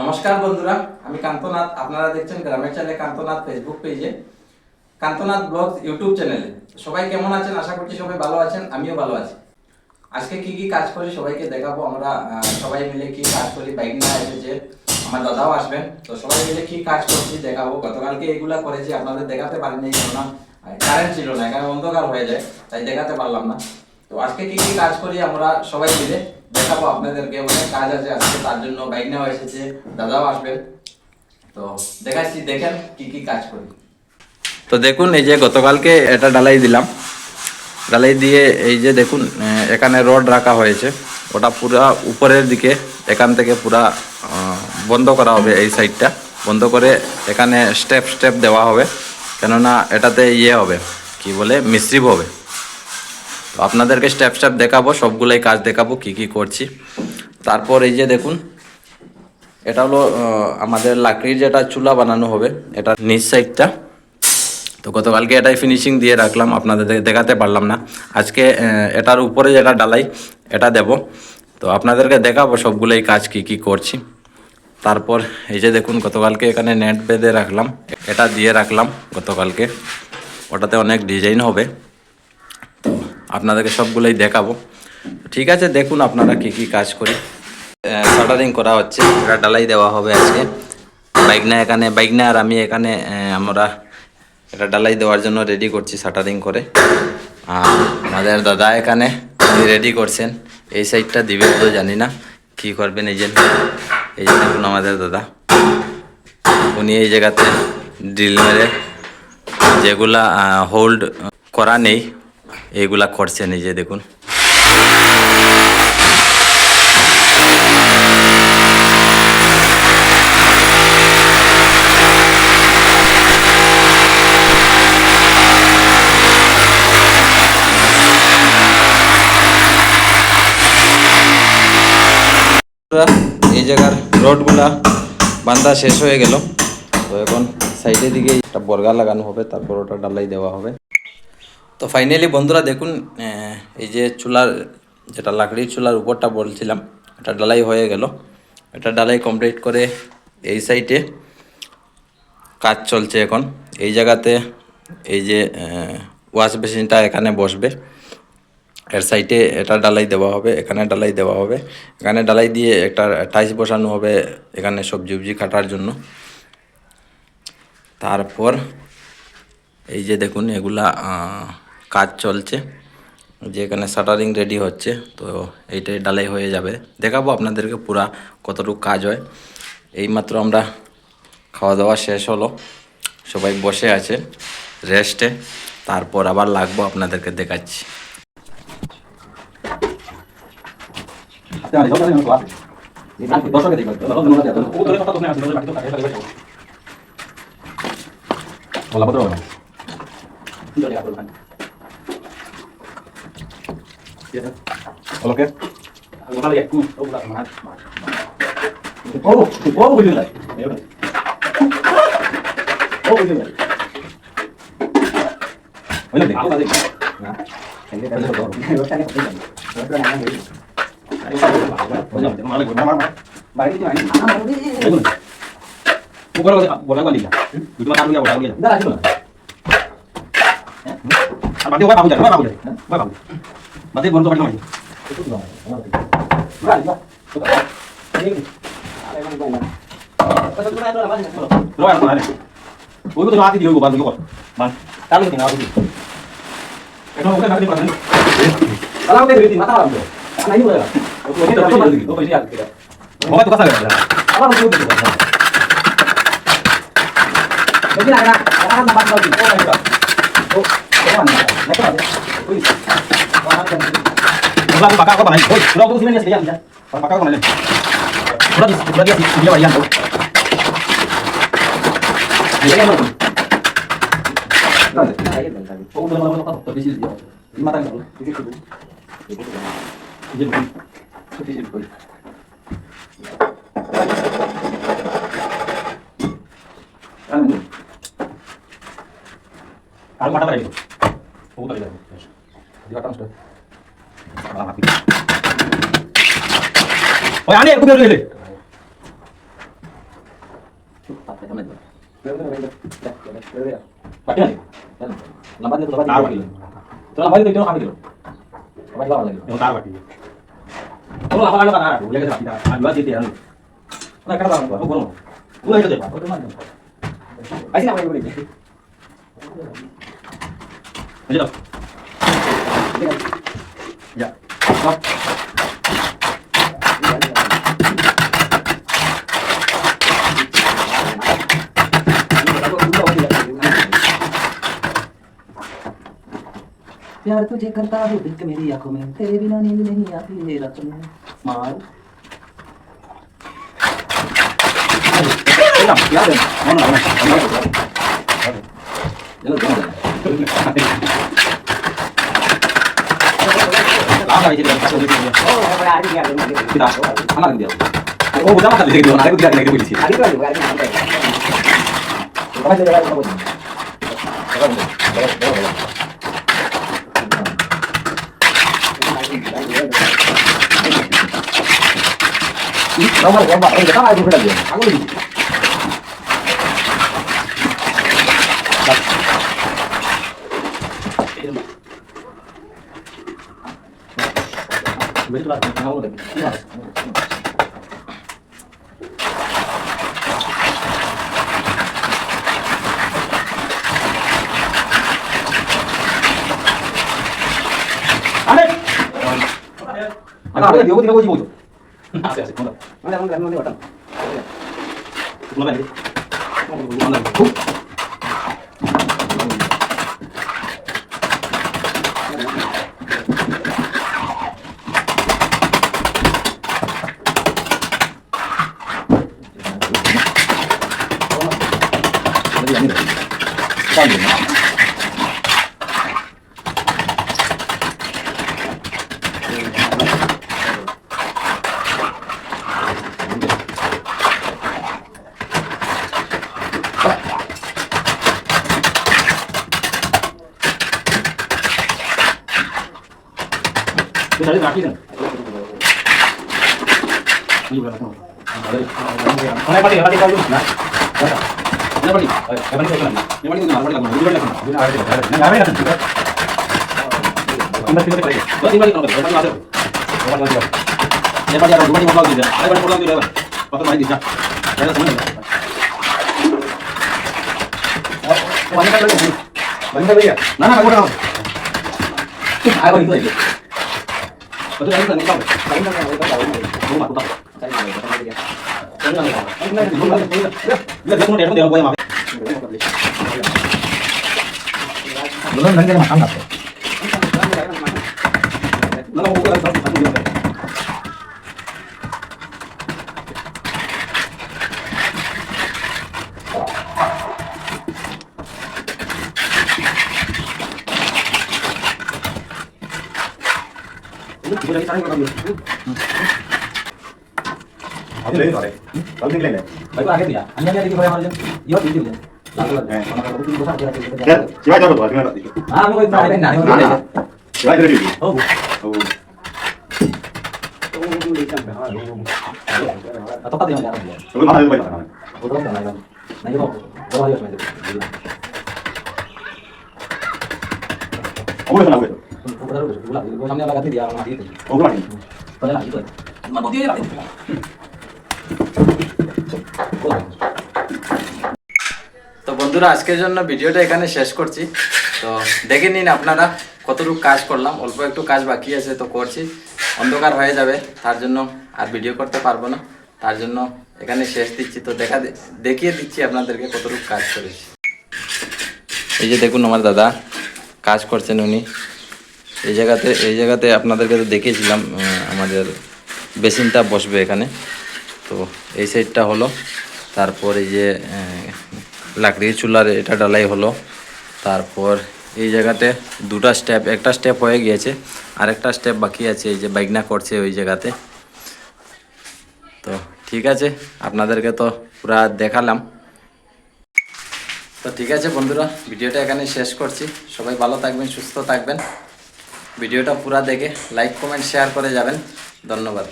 নমস্কার বন্ধুরা, আমি কান্তনাথ। আপনারা দেখছেন গ্রামের চ্যানেলে কান্তনাথ ফেসবুক পেজে, কান্তনাথ ব্লগ ইউটিউব চ্যানেলে। সবাই কেমন আছেন? আশা করছি সবাই ভালো আছেন, আমিও ভালো আছি। আজকে কি কি কাজ করি সবাইকে দেখাবো। আমরা সবাই মিলে কি কাজ করি। বাইক নিয়ে এসেছে, আমার দাদাও আসবেন, তো সবাই মিলে কি কাজ করছি দেখাবো। গতকালকে এগুলা করেছি, আপনাদের দেখাতে পারিনি কেননা কারেন্ট ছিল না, এখানে অন্ধকার হয়ে যায়, তাই দেখাতে পারলাম না। তো আজকে কি কি কাজ করি আমরা সবাই মিলে দেখাবো আপনাদেরকে। অনেক কাজ আছে আজকে, তার জন্য বাইক নেওয়া এসেছে, দাদাও আসবেন। তো দেখাচ্ছি, দেখেন কি কি কাজ করি। তো দেখুন, এই যে গতকালকে এটা ডালাই দিলাম, ডালাই দিয়ে এই যে দেখুন এখানে রড রাখা হয়েছে, ওটা পুরা উপরের দিকে এখান থেকে পুরা বন্ধ করা হবে। এই সাইডটা বন্ধ করে এখানে স্টেপ স্টেপ দেওয়া হবে, কেননা এটাতে ইয়ে হবে, কি বলে, মিস্ত্রি হবে। তো আপনাদেরকে স্টেপ স্টেপ দেখাবো, সবগুলোই কাজ দেখাবো কি কি করছি। তারপর এই যে দেখুন, এটা হলো আমাদের লাকড়ির যেটা চুলা বানানো হবে, এটা নিচ সাইডটা। তো গতকালকে এটাই ফিনিশিং দিয়ে রাখলাম, আপনাদের দেখাতে পারলাম না। আজকে এটার উপরে যেটা ডালাই এটা দেব, তো আপনাদেরকে দেখাবো সবগুলোই কাজ কি কি করছি। তারপর এই যে দেখুন, গতকালকে এখানে নেট বেঁধে রাখলাম, এটা দিয়ে রাখলাম গতকালকে, ওটাতে অনেক ডিজাইন হবে। তো আপনাদেরকে সবগুলোই দেখাবো। ঠিক আছে, দেখুন আপনারা কি কি কাজ করি। শাটারিং করা হচ্ছে, এটা ডালাই দেওয়া হবে আজকে। বাইক না আর আমি এখানে আমরা এটা ডালাই দেওয়ার জন্য রেডি করছি, শাটারিং করে। আর আমাদের দাদা এখানে রেডি করছেন, এই সাইডটা দিবে তো জানি না কি করবেন। এই যে দেখুন আমাদের দাদা, উনি এই জায়গাতে ড্রিল মেরে যেগুলা হোল্ড করা নেই এইগুলা করছেন। এই যে দেখুন, এই জায়গার রডগুলা বান্ধা শেষ হয়ে গেল। তো এখন সাইডের দিকে একটা বর্গা লাগানো হবে, তারপর ওটা ডালাই দেওয়া হবে। তো ফাইনালি বন্ধুরা দেখুন, এই যে চুলার যেটা লাকড়ির চুলার উপরটা বলছিলাম, এটা ডালাই হয়ে গেল। এটা ডালাই কমপ্লিট করে এই সাইডে কাজ চলছে এখন। এই জায়গাতে এই যে ওয়াশ বেসিনটা এখানে বসবে, এর সাইডে এটা ডালাই দেওয়া হবে, এখানে ডালাই দেওয়া হবে, এখানে ডালাই দিয়ে একটা টাইস বসানো হবে এখানে সবজি উবজি কাটার জন্য। তারপর এই যে দেখুন, এগুলা কাজ চলছে, যে এখানে শাটারিং রেডি হচ্ছে। তো এইটাই ডালাই হয়ে যাবে, দেখাবো আপনাদেরকে পুরা কতটুকু কাজ হয়। এইমাত্র আমরা খাওয়া দাওয়া শেষ হলো, সবাই বসে আছে রেস্টে, তারপর আবার লাগবো, আপনাদেরকে দেখাচ্ছি। Oye, Ani, aku biar dulu. Ya. प्यार तुझे करता हूँ दिल के मेरी आंखों में तेरे बिना नींद नहीं आती रातों में मार তো বন্ধুরা আজকের জন্য ভিডিওটা এখানে শেষ করছি। তো দেখে নিন আপনারা কতটুকু কাজ করলাম, অল্প একটু কাজ বাকি আছে তো করছি, অন্ধকার হয়ে যাবে তার জন্য আর ভিডিও করতে পারবো না, তার জন্য এখানে শেষ দিচ্ছি। তো দেখিয়ে দিচ্ছি আপনাদেরকে কতটুকু কাজ করেছি। এই যে দেখুন আমার দাদা কাজ করছেন, উনি এই জায়গাতে আপনাদেরকে তো দেখিয়েছিলাম আমাদের বেসিনটা বসবে এখানে। তো এই সাইডটা হলো, তারপর এই যে লাকড়ির চুলার এটা ডালাই হলো, তারপর এই জায়গাতে দুটা স্টেপ, একটা স্টেপ হয়ে গিয়েছে আর একটা স্টেপ বাকি আছে, এই যে বাইকনা করছে ওই জায়গাতে। তো ঠিক আছে, আপনাদেরকে তো পুরা দেখালাম। তো ঠিক আছে বন্ধুরা, ভিডিওটা এখানে শেষ করছি। সবাই ভালো থাকবেন, সুস্থ থাকবেন। ভিডিওটা পুরা দেখে লাইক কমেন্ট শেয়ার করে যাবেন। ধন্যবাদ।